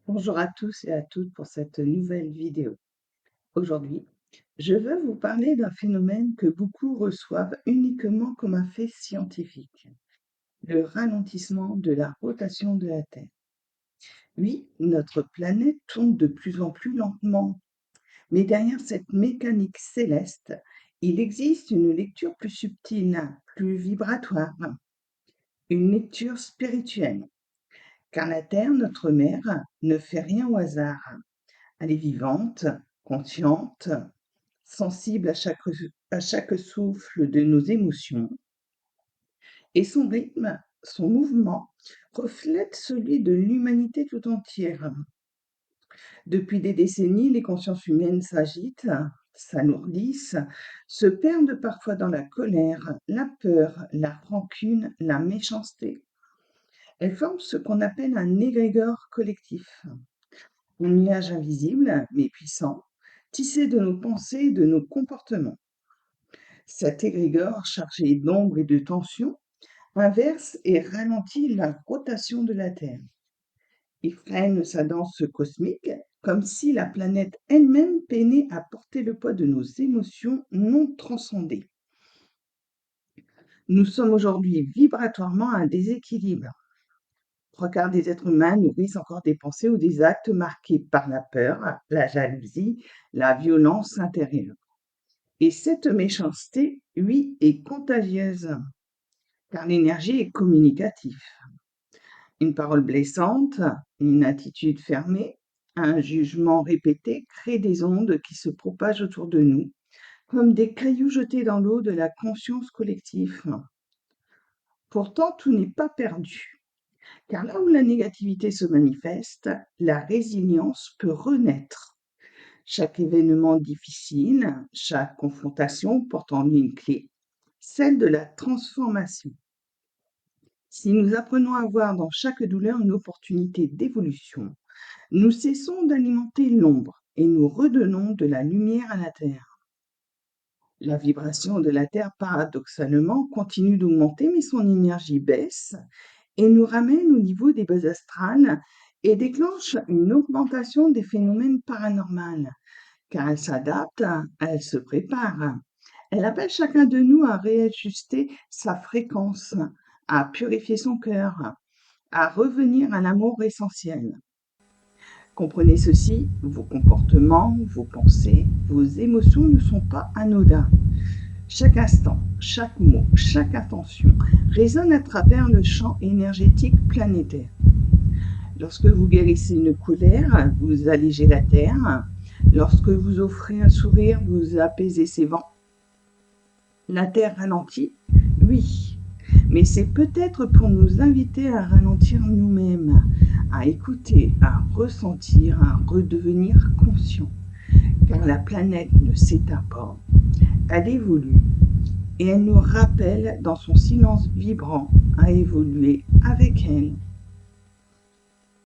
Bonjour à tous et à toutes pour cette nouvelle vidéo. Aujourd'hui, je veux vous parler d'un phénomène que beaucoup reçoivent uniquement comme un fait scientifique, le ralentissement de la rotation de la Terre. Oui, notre planète tourne de plus en plus lentement, mais derrière cette mécanique céleste, il existe une lecture plus subtile, plus vibratoire, une lecture spirituelle, car la Terre, notre mère, ne fait rien au hasard. Elle est vivante, consciente, sensible à chaque souffle de nos émotions, et son rythme, son mouvement, reflète celui de l'humanité tout entière. Depuis des décennies, les consciences humaines s'agitent, s'alourdissent, se perdent parfois dans la colère, la peur, la rancune, la méchanceté. Elles forment ce qu'on appelle un égrégore collectif. Un nuage invisible, mais puissant, tissé de nos pensées et de nos comportements. Cet égrégore, chargé d'ombre et de tension, inverse et ralentit la rotation de la Terre. Il freine sa danse cosmique, comme si la planète elle-même peinait à porter le poids de nos émotions non transcendées. Nous sommes aujourd'hui vibratoirement à un déséquilibre. Trois quarts des êtres humains nourrissent encore des pensées ou des actes marqués par la peur, la jalousie, la violence intérieure. Et cette méchanceté, oui, est contagieuse, car l'énergie est communicative. Une parole blessante, une attitude fermée, un jugement répété créent des ondes qui se propagent autour de nous, comme des cailloux jetés dans l'eau de la conscience collective. Pourtant, tout n'est pas perdu, car là où la négativité se manifeste, la résilience peut renaître. Chaque événement difficile, chaque confrontation porte en lui une clé, celle de la transformation. Si nous apprenons à voir dans chaque douleur une opportunité d'évolution, nous cessons d'alimenter l'ombre et nous redonnons de la lumière à la Terre. La vibration de la Terre, paradoxalement, continue d'augmenter, mais son énergie baisse et nous ramène au niveau des bases astrales et déclenche une augmentation des phénomènes paranormaux, car elle s'adapte, elle se prépare. Elle appelle chacun de nous à réajuster sa fréquence, à purifier son cœur, à revenir à l'amour essentiel. Comprenez ceci, vos comportements, vos pensées, vos émotions ne sont pas anodins. Chaque instant, chaque mot, chaque intention résonne à travers le champ énergétique planétaire. Lorsque vous guérissez une colère, vous allégez la terre. Lorsque vous offrez un sourire, vous apaisez ses vents. La terre ralentit, oui, mais c'est peut-être pour nous inviter à ralentir nous-mêmes, à écouter, à ressentir, à redevenir conscient. Car la planète ne s'éteint pas, elle évolue et elle nous rappelle dans son silence vibrant à évoluer avec elle.